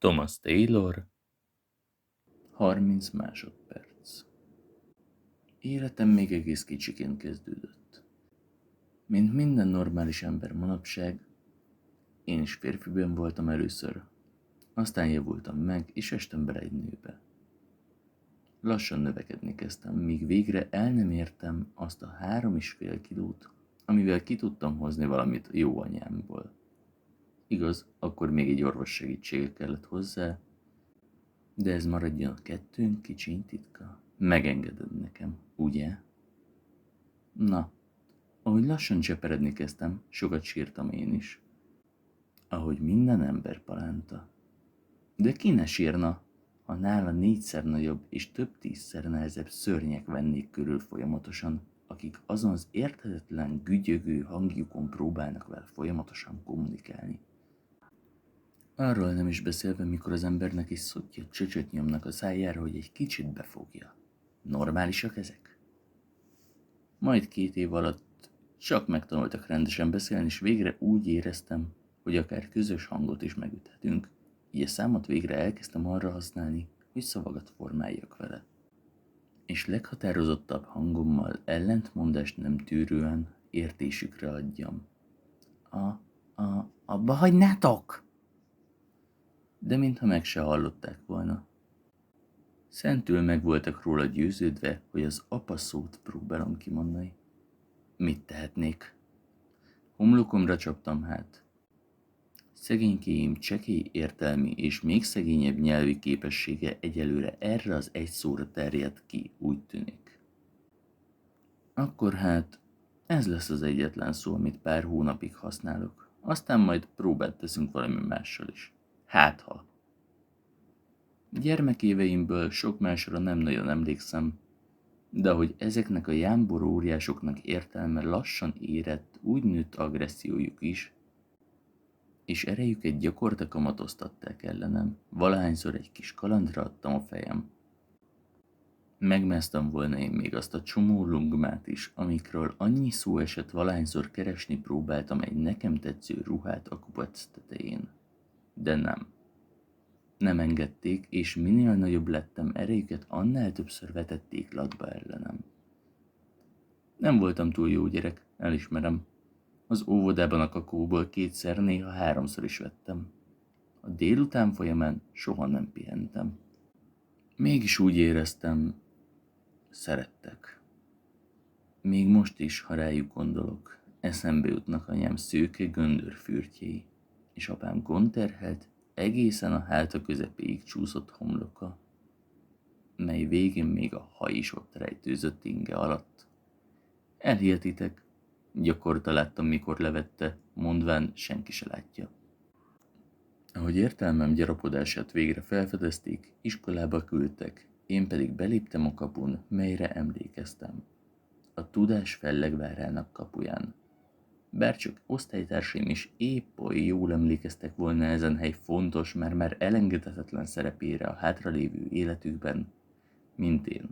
Thomas Taylor, 30 másodperc. Életem még egész kicsiként kezdődött. Mint minden normális ember manapság, én is férfiben voltam először, aztán javultam meg, és estem bele egy nőbe. Lassan növekedni kezdtem, míg végre el nem értem azt a 3,5 kilót, amivel ki tudtam hozni valamit jó anyámból. Igaz, akkor még egy orvos segítsége kellett hozzá, de ez maradjon a kettőnk kicsiny titka. Megengeded nekem, ugye? Na, ahogy lassan cseperedni kezdtem, sokat sírtam én is. Ahogy minden ember palánta. De ki ne sírna, ha nála 4-szer nagyobb és több 10-szer nehezebb szörnyek vennék körül folyamatosan, akik azon az érthetetlen, gügyögő hangjukon próbálnak vele folyamatosan kommunikálni. Arról nem is beszélve, mikor az embernek is szottyat csöcsöt nyomnak a szájára, hogy egy kicsit befogja. Normálisak ezek? Majd 2 év alatt csak megtanultak rendesen beszélni, és végre úgy éreztem, hogy akár közös hangot is megüthetünk. Így a számot végre elkezdtem arra használni, hogy szavakat formáljak vele. És leghatározottabb hangommal ellentmondást nem tűrően értésükre adjam. Abba hagynátok! De mintha meg se hallották volna. Szentül meg voltak róla győződve, hogy az apa szót próbálom kimondani. Mit tehetnék? Homlokomra csaptam hát. Szegénykéim csekély értelmi és még szegényebb nyelvi képessége egyelőre erre az egy szóra terjedt ki, úgy tűnik. Akkor hát, ez lesz az egyetlen szó, amit pár hónapig használok. Aztán majd próbát teszünk valami mással is. Hát ha. Gyermekéveimből sok másra nem nagyon emlékszem, de hogy ezeknek a jámbor óriásoknak értelme lassan érett, úgy nőtt agressziójuk is, és erejüket gyakorta kamatoztatták ellenem, valahányszor egy kis kalandra adtam a fejem. Megmásztam volna én még azt a csomó lungmát is, amikről annyi szó esett, valahányszor keresni próbáltam egy nekem tetsző ruhát a kupac tetején. De nem. Nem engedték, és minél nagyobb lettem, erejüket annál többször vetették latba ellenem. Nem voltam túl jó gyerek, elismerem. Az óvodában a kakóból 2-szer, néha 3-szor is vettem. A délután folyamán soha nem pihentem. Mégis úgy éreztem, szerettek. Még most is, ha rájuk gondolok, eszembe jutnak anyám szőke göndörfürtjei, és apám gondterhelt, egészen a háta közepéig csúszott homloka, mely végén még a haj is ott rejtőzött inge alatt. Elhihetitek, gyakorta láttam, mikor levette, mondván senki se látja. Ahogy értelmem gyarapodását végre felfedezték, iskolába küldtek, én pedig beléptem a kapun, melyre emlékeztem. A tudás fellegvárának kapuján. Bárcsak osztálytársaim is épp oly jól emlékeztek volna ezen hely fontos, már elengedhetetlen szerepére a hátralévő életükben, mint én.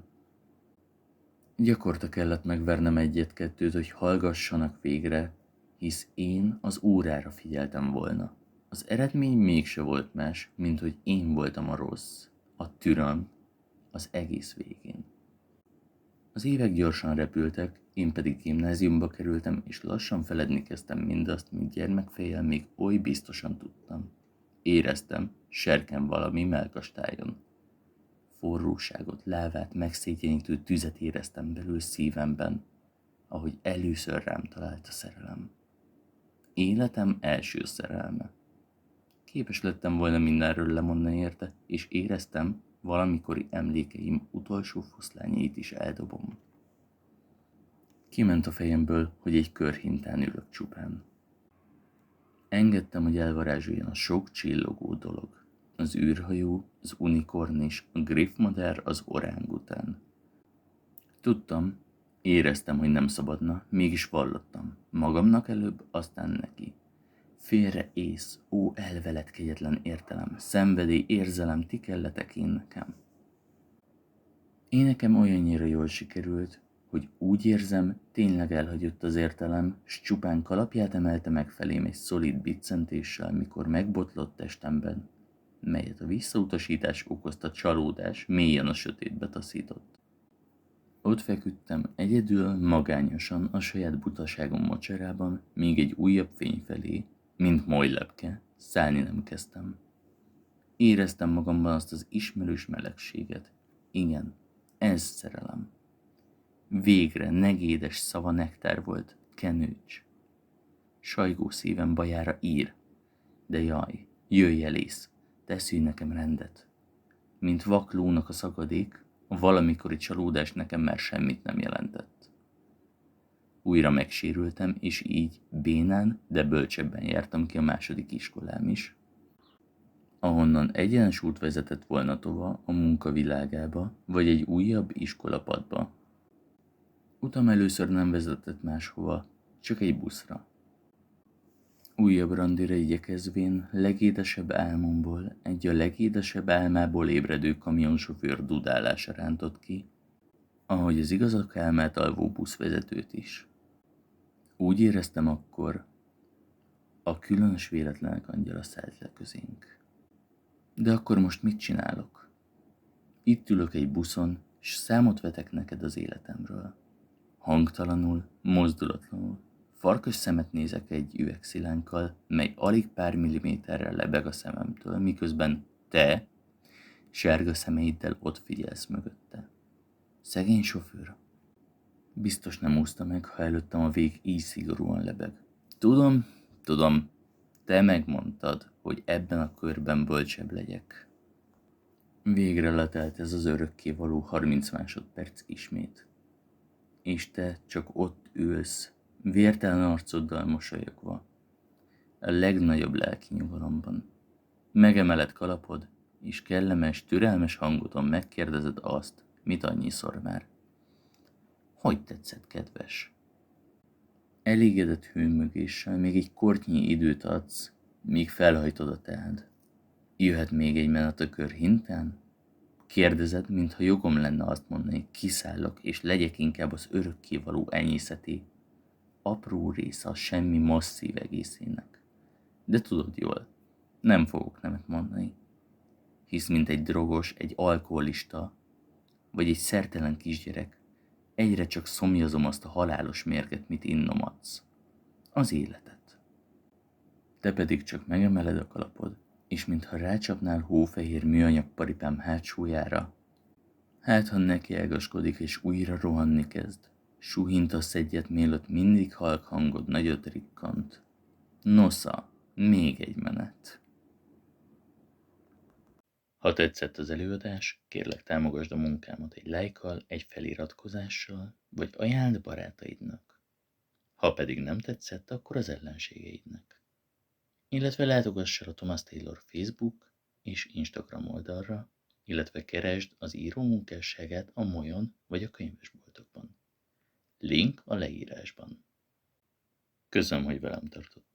Gyakorta kellett megvernem 1-2, hogy hallgassanak végre, hisz én az órára figyeltem volna. Az eredmény mégse volt más, mint hogy én voltam a rossz, a türan, az egész végén. Az évek gyorsan repültek, én pedig gimnáziumba kerültem, és lassan feledni kezdtem mindazt, mint gyermekfejjel még oly biztosan tudtam. Éreztem, serken valami mellkastájon. Forróságot, lávát, megszégyenítő tüzet éreztem belül szívemben, ahogy először rám talált a szerelem. Életem első szerelme. Képes lettem volna mindenről lemondani érte, és éreztem, valamikori emlékeim utolsó foszlányait is eldobom. Kiment a fejemből, hogy egy körhintán ülök csupán. Engedtem, hogy elvarázsoljon a sok csillogó dolog. Az űrhajó, az unikorn és a griffmadár, az orángután. Tudtam, éreztem, hogy nem szabadna, mégis vallottam. Magamnak előbb, aztán neki. Félre ész, ó elveled kegyetlen értelem, szenvedély, érzelem, ti kelletek én nekem. Én nekem olyannyira jól sikerült, hogy úgy érzem, tényleg elhagyott az értelem, s csupán kalapját emelte meg felém egy szolid biccentéssel, mikor megbotlott testemben. melyet a visszautasítás okozta csalódás mélyen a sötétbe taszított. Ott feküdtem egyedül, magányosan a saját butaságom mocserában, míg egy újabb fény felé, mint molylepke, szállni nem kezdtem. Éreztem magamban azt az ismerős melegséget. Igen, ez szerelem. Végre negédes szava nektár volt, kenőcs. Sajgó szívem bajára ír. De jaj, jöjj Elész, teszülj nekem rendet. Mint vaklónak a szakadék, a valamikori csalódás nekem már semmit nem jelentett. Újra megsérültem, és így bénán, de bölcsebben jártam ki a második iskolám is, ahonnan egyenes út vezetett volna tova a munkavilágába, vagy egy újabb iskolapadba. Utam először nem vezetett máshova, csak egy buszra. Újabb randira igyekezvén legédesebb álmomból egy a legédesebb álmából ébredő kamionsofőr dudálása rántott ki, ahogy az igazak álmát alvó buszvezetőt is. Úgy éreztem akkor, a különös véletlenek angyala szállt le közénk. De akkor most mit csinálok? Itt ülök egy buszon, s számot vetek neked az életemről. Hangtalanul, mozdulatlanul, farkas szemet nézek egy üvegszilánkkal, mely alig pár milliméterrel lebeg a szememtől, miközben te, sárga szemeiddel ott figyelsz mögötte. Szegény sofőr. Biztos nem úszta meg, ha előttem a vég így szigorúan lebeg. Tudom, te megmondtad, hogy ebben a körben bölcsebb legyek. Végre letelt ez az örökkévaló 30 másodperc ismét. És te csak ott ülsz, vértelen arcoddal mosolyogva, a legnagyobb lelki nyugalomban. Megemeled kalapod, és kellemes, türelmes hangodon megkérdezed azt, mit annyiszor már. Hogy tetszett, kedves? Elégedett hőmögéssel még egy kortnyi időt adsz, míg felhajtod a teád. Jöhet még egy menet a kör hintán? Kérdezed, mintha jogom lenne azt mondani, kiszállok, és legyek inkább az örökkévaló enyészeti, apró része a semmi masszív egészének. De tudod jól, nem fogok nemet mondani. Hisz mint egy drogos, egy alkoholista, vagy egy szertelen kisgyerek, egyre csak szomjazom azt a halálos mérget, mit innom adsz. Az életet. Te pedig csak megemeled a kalapod, és mintha rácsapnál hófehér műanyag paripám hátsójára, hát ha nekiágaskodik és újra rohanni kezd, suhintasz egyet, mielőtt mindig halk hangod nagyot rikkant. Nosza, még egy menet. Ha tetszett az előadás, kérlek támogasd a munkámat egy lájkkal, egy feliratkozással, vagy ajánld barátaidnak. Ha pedig nem tetszett, akkor az ellenségeidnek. Illetve látogass el a Thomas Taylor Facebook és Instagram oldalra, illetve keresd az író munkásságát a Molyon vagy a könyvesboltokban. Link a leírásban. Köszönöm, hogy velem tartott.